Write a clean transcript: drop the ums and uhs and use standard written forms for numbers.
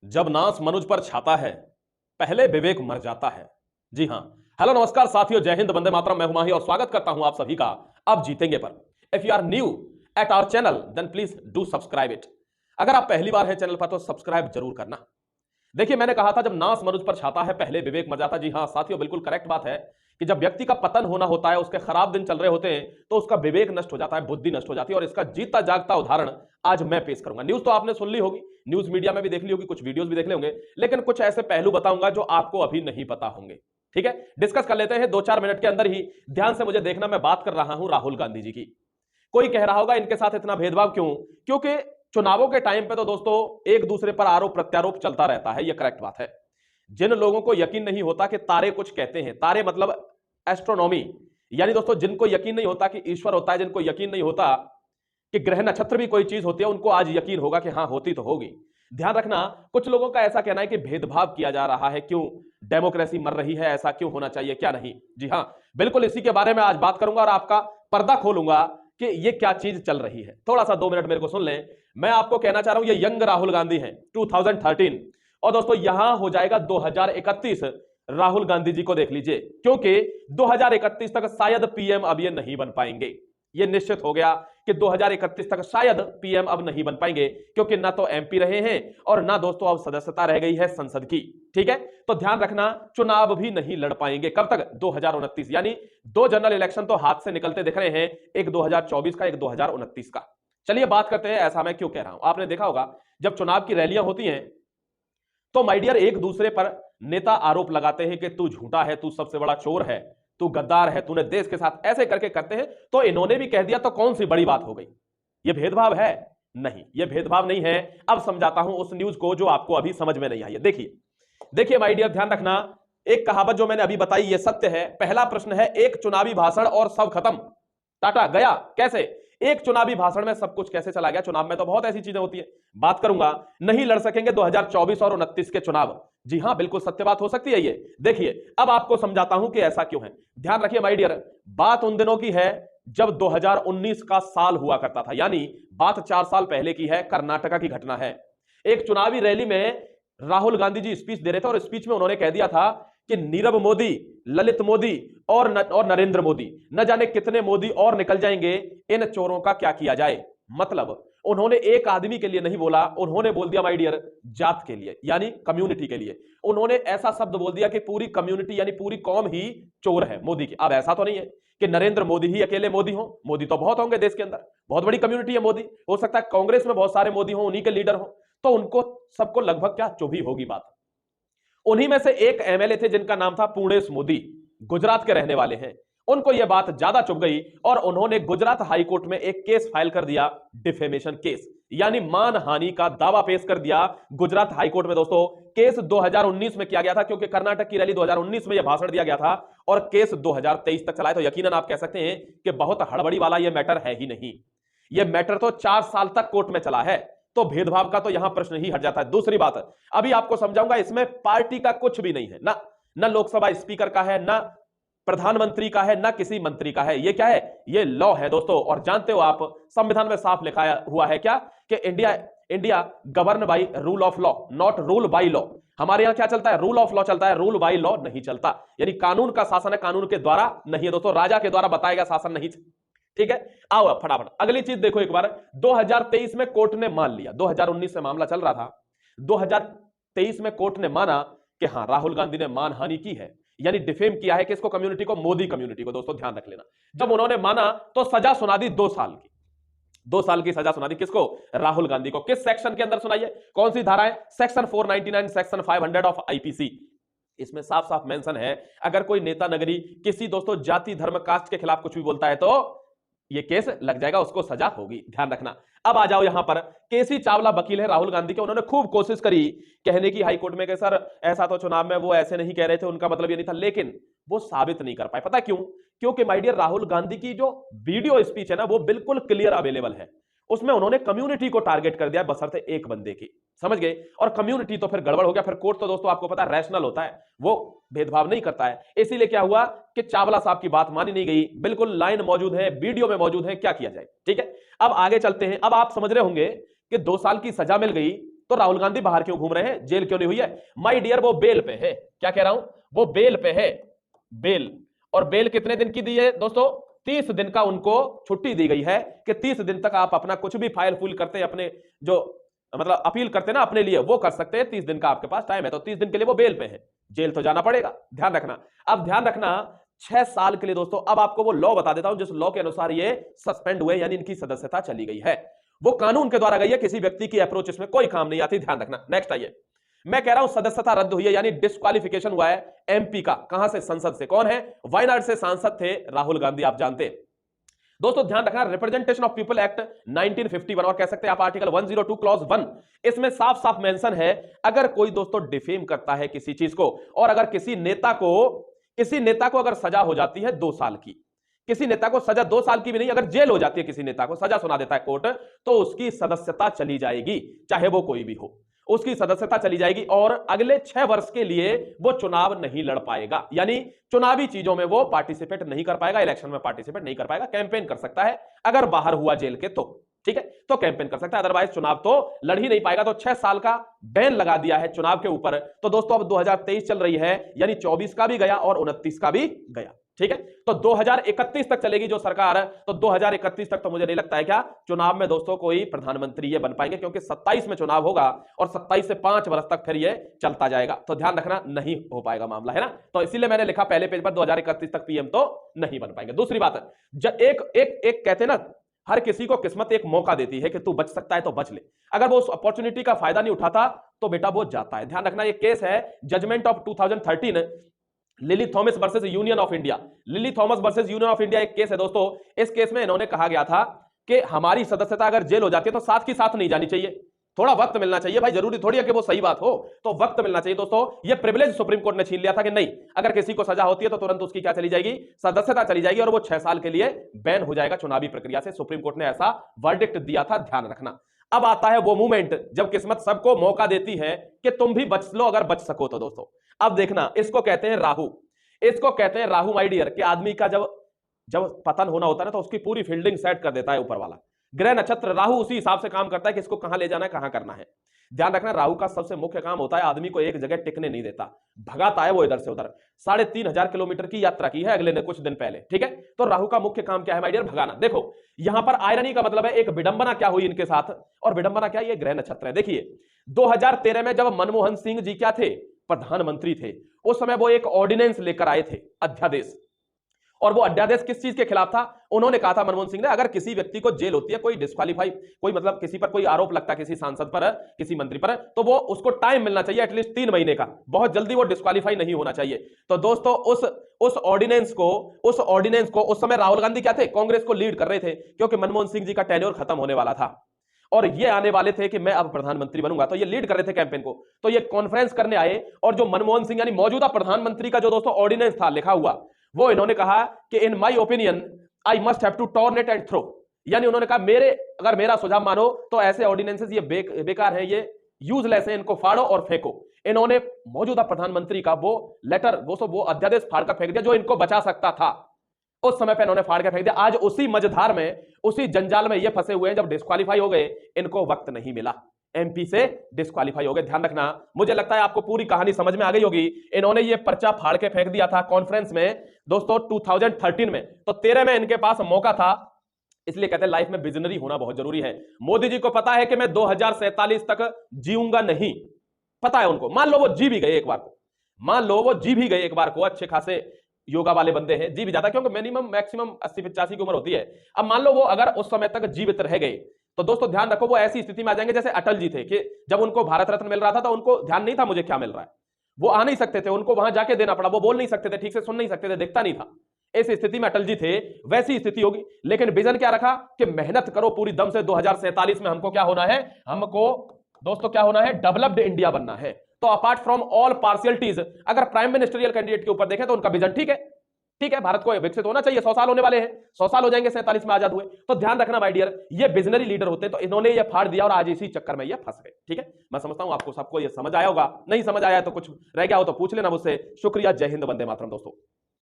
जब नास मनुज पर छाता है पहले विवेक मर जाता है। जी हां। हेलो नमस्कार साथियों, जय हिंद, वंदे मातरम। मैं हूं माही और स्वागत करता हूं आप सभी का अब जीतेंगे पर। If you are new at our channel then please do subscribe it. अगर आप पहली बार है चैनल पर तो सब्सक्राइब जरूर करना। देखिए, मैंने कहा था जब नास मनुज पर छाता है पहले विवेक मर जाता। जी हां साथियों, बिल्कुल करेक्ट बात है कि जब व्यक्ति का पतन होना होता है, उसके खराब दिन चल रहे होते हैं, तो उसका विवेक नष्ट हो जाता है, बुद्धि नष्ट हो जाती है। और इसका जीता जागता उदाहरण आज मैं पेश करूंगा। न्यूज तो आपने सुन ली होगी, न्यूज मीडिया में भी देख ली होगी, कुछ वीडियोस भी देख ले होंगे, लेकिन कुछ ऐसे पहलू बताऊंगा जो आपको अभी नहीं पता होंगे। ठीक है, डिस्कस कर लेते हैं 2-4 मिनट के अंदर ही। ध्यान से मुझे देखना, मैं बात कर रहा हूं राहुल गांधी जी की। कोई कह रहा होगा इनके साथ इतना भेदभाव क्यों? क्योंकि चुनावों के टाइम पे तो दोस्तों एक दूसरे पर आरोप प्रत्यारोप चलता रहता है, यह करेक्ट बात है। जिन लोगों को यकीन नहीं होता कि तारे कुछ कहते हैं, तारे मतलब एस्ट्रोनॉमी, यानी दोस्तों जिनको यकीन नहीं होता कि ईश्वर होता है, जिनको यकीन नहीं होता कि ग्रह नक्षत्र भी कोई चीज होती है, उनको आज यकीन होगा कि हां होती तो होगी। ध्यान रखना, कुछ लोगों का ऐसा कहना है कि भेदभाव किया जा रहा है, क्यों डेमोक्रेसी मर रही है, ऐसा क्यों होना चाहिए, क्या नहीं। जी हां, बिल्कुल इसी के बारे में आज बात करूंगा और आपका पर्दा खोलूंगा कि ये क्या चीज चल रही है। थोड़ा सा 2 मिनट मेरे को सुन लें। मैं आपको कहना चाह रहा हूं ये यंग राहुल गांधी हैं 2013, और दोस्तों यहां हो जाएगा 2031। राहुल गांधी जी को देख लीजिए, क्योंकि 2031 तक शायद पीएम अब ये नहीं बन पाएंगे। ये निश्चित हो गया कि 2031 तक शायद पीएम अब नहीं बन पाएंगे, क्योंकि ना तो एमपी रहे हैं और ना दोस्तों अब सदस्यता रह गई है संसद की। ठीक है, तो ध्यान रखना, चुनाव भी नहीं लड़ पाएंगे। कब तक? 2029, यानी 2 जनरल इलेक्शन तो हाथ से निकलते दिख रहे हैं, एक 2024 का, एक 2029 का। चलिए बात करते हैं ऐसा मैं क्यों कह रहा हूं। आपने देखा होगा जब चुनाव की रैलियां होती हैं तो माय डियर एक दूसरे पर नेता आरोप लगाते हैं कि तू झूठा है, तू सबसे बड़ा चोर है, तू गद्दार है, तूने देश के साथ ऐसे करके करते हैं। तो इन्होंने भी कह दिया तो कौन सी बड़ी बात हो गई? ये भेदभाव है? नहीं, ये भेदभाव नहीं है। अब समझाता हूं उस न्यूज को जो आपको अभी समझ में नहीं आई है। देखिए देखिए माय डियर, ध्यान रखना, एक कहावत जो मैंने अभी बताई ये सत्य है। पहला प्रश्न है, एक चुनावी भाषण और सब खत्म, टाटा गया। कैसे? एक चुनावी भाषण में सब कुछ कैसे चला गया? चुनाव में तो बहुत ऐसी चीजें होती है, बात करूंगा। नहीं लड़ सकेंगे 2024 और 29 के चुनाव। जी हां, बिल्कुल सत्य बात हो सकती है ये। देखिए अब आपको समझाता हूं कि ऐसा क्यों है। ध्यान रखिए माय डियर, बात उन दिनों की है जब 2019 का साल हुआ करता था, यानी बात 4 साल पहले की है, कर्नाटका की घटना है। एक चुनावी रैली में राहुल गांधी जी स्पीच दे रहे थे और स्पीच में उन्होंने कह दिया था कि नीरव मोदी, ललित मोदी और नरेंद्र मोदी, न जाने कितने मोदी और निकल जाएंगे, इन चोरों का क्या किया जाए। मतलब उन्होंने एक आदमी के लिए नहीं बोला, उन्होंने बोल दिया माय डियर जात के लिए, यानी कम्युनिटी के लिए। उन्होंने ऐसा शब्द बोल दिया कि पूरी कम्युनिटी यानी पूरी कौम ही चोर है मोदी की। अब ऐसा तो नहीं है कि नरेंद्र मोदी ही अकेले मोदी हो, मोदी तो बहुत होंगे देश के अंदर, बहुत बड़ी कम्युनिटी है मोदी। हो सकता है कांग्रेस में बहुत सारे मोदी हो, उन्हीं के लीडर हो, तो उनको सबको लगभग क्या चुभी होगी बात। उन्हीं में से एक एमएलए थे जिनका नाम था पूर्णेश मोदी, गुजरात के रहने वाले हैं। उनको यह बात ज्यादा चुभ गई और उन्होंने गुजरात हाईकोर्ट में एक केस फाइल कर दिया, डिफेमेशन केस, यानी मानहानि का दावा पेश कर दिया गुजरात हाईकोर्ट में। दोस्तों केस 2019 में किया गया था, क्योंकि कर्नाटक की रैली 2019 में यह भाषण दिया गया था और केस 2023 तक चला है। तो यकीनन आप कह सकते हैं कि बहुत हड़बड़ी वाला यह मैटर है ही नहीं। यह मैटर तो 4 साल तक कोर्ट में चला है, तो भेदभाव का तो यहां प्रश्न ही हट जाता है। दूसरी बात, अभी आपको समझाऊंगा, इसमें पार्टी का कुछ भी नहीं है, ना लोकसभा स्पीकर का है, ना प्रधानमंत्री का है, ना किसी मंत्री का है। ये क्या है? ये लॉ है दोस्तों। और जानते हो आप, संविधान में साफ लिखा हुआ है क्या कि India govern by rule of law, not rule by law. हमारे यहां क्या चलता है? रूल ऑफ लॉ चलता है, रूल बाई लॉ नहीं चलता। यानी कानून का शासन है, कानून के द्वारा नहीं है दोस्तों, राजा के द्वारा बताया गया शासन नहीं। ठीक है, आओ अब फटाफट अगली चीज देखो एक बार। 2023 में कोर्ट ने मान लिया, 2019 से मामला चल रहा था, 2023 में कोर्ट ने माना कि हां राहुल गांधी ने मानहानि की है, यानी डिफेम किया है, किसको? कम्युनिटी को, मोदी कम्युनिटी को। दोस्तों ध्यान रख लेना, जब उन्होंने माना तो सजा सुना दी 2 साल की। 2 साल की सजा सुना दी किसको? राहुल गांधी को। किस सेक्शन के अंदर सुनाइए? कौन सी धारा है? Section 499, section 500 of IPC. इसमें साफ साफ मेंशन है, अगर कोई नेता नगरी किसी दोस्तों जाति धर्म कास्ट के खिलाफ कुछ भी बोलता है तो ये केस लग जाएगा, उसको सजा होगी। ध्यान रखना। अब आ जाओ यहां पर, केसी चावला वकील है राहुल गांधी के, उन्होंने खूब कोशिश करी कहने की हाईकोर्ट में कि सर ऐसा तो चुनाव में वो ऐसे नहीं कह रहे थे, उनका मतलब ये नहीं था, लेकिन वो साबित नहीं कर पाए। पता क्यों? क्योंकि माय डियर राहुल गांधी की जो वीडियो स्पीच है ना, वो बिल्कुल क्लियर अवेलेबल है। उसमें उन्होंने कम्युनिटी को टारगेट कर दिया बशर्ते एक बंदे की, समझ गए? और कम्युनिटी तो फिर गड़बड़ हो गया। फिर कोर्ट तो दोस्तों आपको पता है रैशनल होता है, वो भेदभाव नहीं करता है। इसीलिए क्या हुआ कि चावला साहब की बात मानी नहीं गई। बिल्कुल लाइन मौजूद है, वीडियो में मौजूद है, क्या किया जाए। ठीक है, अब आगे चलते हैं। अब आप समझ रहे होंगे कि 2 साल की सजा मिल गई, तो राहुल गांधी बाहर क्यों घूम रहे हैं, जेल क्यों नहीं हुई है? माय डियर, वो बेल पे है। क्या कह रहा हूं? वो बेल पे है, बेल। और बेल कितने दिन की दी है दोस्तों? 30 दिन का उनको छुट्टी दी गई है कि 30 दिन तक आप अपना कुछ भी फाइल फूल करते हैं, अपने जो मतलब अपील करते ना अपने लिए, वो कर सकते हैं। 30 दिन का आपके पास टाइम है, तो 30 दिन के लिए वो बेल पे है। जेल तो जाना पड़ेगा, ध्यान रखना। अब ध्यान रखना 6 साल के लिए दोस्तों। अब आपको वो लॉ बता देता हूं जिस लॉ के अनुसार ये सस्पेंड हुए, यानी इनकी सदस्यता चली गई है। वो कानून के द्वारा गई है, किसी व्यक्ति की अप्रोच इसमें कोई काम नहीं आती, ध्यान रखना। नेक्स्ट आइए, मैं कह रहा हूं सदस्यता रद्द हुई है, यानी डिस्क्वालिफिकेशन हुआ है एमपी का। कहां से? संसद से। कौन है? वायनाड से सांसद थे राहुल गांधी, आप जानते हैं दोस्तों। ध्यान रखना, रिप्रेजेंटेशन ऑफ पीपल एक्ट 1951, और कह सकते हैं आप आर्टिकल 102 क्लॉज 1, इसमें साफ साफ मेंशन है, अगर कोई दोस्तों डिफेम करता है किसी चीज को, और अगर किसी नेता को अगर सजा हो जाती है 2 साल की, किसी नेता को सजा 2 साल की भी नहीं, अगर जेल हो जाती है, किसी नेता को सजा सुना देता है कोर्ट, तो उसकी सदस्यता चली जाएगी, चाहे वो कोई भी हो, उसकी सदस्यता चली जाएगी। और अगले 6 वर्ष के लिए वो चुनाव नहीं लड़ पाएगा, यानी चुनावी चीजों में वो पार्टिसिपेट नहीं कर पाएगा, इलेक्शन में पार्टिसिपेट नहीं कर पाएगा। कैंपेन कर सकता है अगर बाहर हुआ जेल के, तो ठीक है, तो कैंपेन कर सकता है, अदरवाइज चुनाव तो लड़ ही नहीं पाएगा। तो 6 साल का बैन लगा दिया है चुनाव के ऊपर। तो दोस्तों अब 2023 चल रही है, यानी 24 का भी गया और 29 का भी गया, ठीक है। तो 2031 तक चलेगी जो सरकार। तो 2031 तक तो मुझे नहीं लगता है क्या चुनाव में दोस्तों कोई प्रधानमंत्री ये बन पाएंगे, क्योंकि 27 में चुनाव होगा और 27 से 5 वर्ष तक फिर ये चलता जाएगा। तो ध्यान रखना, नहीं हो पाएगा मामला, है ना। तो इसीलिए मैंने लिखा पहले पेज पर 2031 तक पीएम तो नहीं बन पाएंगे। दूसरी बात है, जब एक कहते ना, हर किसी को किस्मत एक मौका देती है कि तू बच सकता है तो बच ले। अगर वो उस अपॉर्चुनिटी का फायदा नहीं उठाता तो बेटा वो जाता है। ध्यान रखना, ये केस है judgment of 2013, Lily Thomas versus union of India. Lily Thomas versus union of India एक केस है दोस्तों। इस केस में इन्होंने कहा गया था कि हमारी सदस्यता अगर जेल हो जाती है तो साथ की साथ नहीं जानी चाहिए, थोड़ा वक्त मिलना चाहिए भाई। जरूरी थोड़ी है कि वो सही बात हो, तो वक्त मिलना चाहिए दोस्तों। ये प्रिविलेज सुप्रीम कोर्ट ने छीन लिया था कि नहीं, अगर किसी को सजा होती है तो तुरंत उसकी क्या चली जाएगी? सदस्यता चली जाएगी, और वो 6 साल के लिए बैन हो जाएगा चुनावी प्रक्रिया से। सुप्रीम कोर्ट ने ऐसा वर्डिक्ट दिया था, ध्यान रखना। अब आता है वो मूवमेंट जब किस्मत सबको मौका देती है कि तुम भी बच लो अगर बच सको तो। दोस्तों अब देखना, इसको कहते हैं राहु, इसको कहते हैं राहु माय डियर, कि आदमी का जब पतन होना होता है ना, तो उसकी पूरी फील्डिंग सेट कर देता है ऊपर वाला। ग्रह नक्षत्र राहु उसी हिसाब से काम करता है कि इसको कहां ले जाना है, कहां करना है। ध्यान रखना, राहु का सबसे मुख्य काम होता है आदमी को एक जगह टिकने नहीं देता, भगाता है वो इधर से उधर। 3,500 किलोमीटर की यात्रा की है अगले ने कुछ दिन पहले, ठीक है। तो राहु का मुख्य काम क्या है माय डियर? भगाना। देखो यहां पर आयरनी का मतलब है एक विडंबना क्या हुई इनके साथ, और विडंबना क्या, ये ग्रह नक्षत्र है। देखिए 2013 में जब मनमोहन सिंह जी क्या थे? प्रधानमंत्री थे। उस समय वो एक ऑर्डिनेंस लेकर आए थे, अध्यादेश। और वो अध्यादेश किस चीज के खिलाफ था? उन्होंने कहा था मनमोहन सिंह ने, अगर किसी व्यक्ति को जेल होती है, कोई डिस्क्वालीफाई, कोई मतलब किसी पर कोई आरोप लगता है, किसी सांसद पर, किसी मंत्री पर, तो वो उसको टाइम मिलना चाहिए एटलीस्ट 3 महीने का, बहुत जल्दी वो डिस्क्वालीफाई नहीं होना चाहिए। तो दोस्तों उस ऑर्डिनेंस को उस समय राहुल गांधी क्या थे? कांग्रेस को लीड कर रहे थे, क्योंकि मनमोहन सिंह जी का टेन्योर खत्म होने वाला था और ये आने वाले थे कि मैं अब प्रधानमंत्री बनूंगा। तो ये लीड कर रहे थे कैंपेन को। तो ये कॉन्फ्रेंस करने आए, और जो मनमोहन सिंह यानी मौजूदा प्रधानमंत्री का जो दोस्तों ऑर्डिनेंस था लिखा हुआ, वो इन्होंने कहा कि in my opinion I must have to torn it and throw. यानी उन्होंने कहा अगर मेरा सुझाव मानो तो ऐसे ऑर्डिनेंसेस ये बेकार है, ये यूजलेस है, इनको फाड़ो और फेंको। इन्होंने मौजूदा प्रधानमंत्री का वो लेटर, वो अध्यादेश फाड़ कर फेंक दिया जो इनको बचा सकता था। उस समय पे इन्होंने फाड़ के फेंक दिया। आज उसी मझधार में, उसी जंजाल में ये फंसे हुए हैं। जब डिस्क्वालीफाई हो गए, इनको वक्त नहीं मिला, एमपी से डिस्क्वालीफाई हो गए। ध्यान रखना, मुझे लगता है आपको पूरी कहानी समझ में आ गई होगी। इन्होंने ये पर्चा फाड़ के फेंक दिया था कॉन्फ्रेंस में दोस्तों 2013 में। तो 13 में इनके पास मौका था। इसलिए कहते हैं लाइफ में विजनरी होना बहुत जरूरी है। मोदी जी को पता है कि मैं 2047 तक जीऊंगा नहीं, पता है उनको। मान लो वो जी भी गए एक बार को, मान लो वो जी भी गए एक बार को, अच्छे खासे योगा वाले बंदे हैं, जी भी जाता, क्योंकि मिनिमम मैक्सिमम 80-85 की उम्र होती है। अब मान लो वो अगर उस समय तक जीवित रह गए, तो दोस्तों ध्यान रखो वो ऐसी स्थिति में आ जाएंगे जैसे अटल जी थे, कि जब उनको भारत रत्न मिल रहा था तो उनको ध्यान नहीं था मुझे क्या मिल रहा है, वो आ नहीं सकते थे, उनको वहां जाके देना पड़ा, वो बोल नहीं सकते थे, ठीक से सुन नहीं सकते थे, दिखता नहीं था। ऐसी स्थिति में अटल जी थे, वैसी स्थिति होगी। लेकिन विजन क्या रखा कि मेहनत करो पूरी दम से, 2047 में हमको क्या होना है? हमको दोस्तों क्या होना है? डेवलप्ड इंडिया बनना है। तो अपार्ट फ्रॉम ऑल पार्शियलिटीज, अगर प्राइम मिनिस्टरियल कैंडिडेट के ऊपर देखें तो उनका विजन ठीक है, भारत को विकसित होना चाहिए। 100 साल होने वाले हैं, 100 साल हो जाएंगे 47 में आजाद हुए। तो ध्यान रखना माय डियर, ये विजनरी लीडर होते हैं। तो इन्होंने ये फाड़ दिया और आज इसी चक्कर में ये फंस गए। ठीक है, मैं समझता हूं आपको सबको ये समझ आया होगा। नहीं समझ आया तो कुछ रह गया हो तो पूछ लेना मुझसे। शुक्रिया, जय हिंद, वंदे मातरम दोस्तों।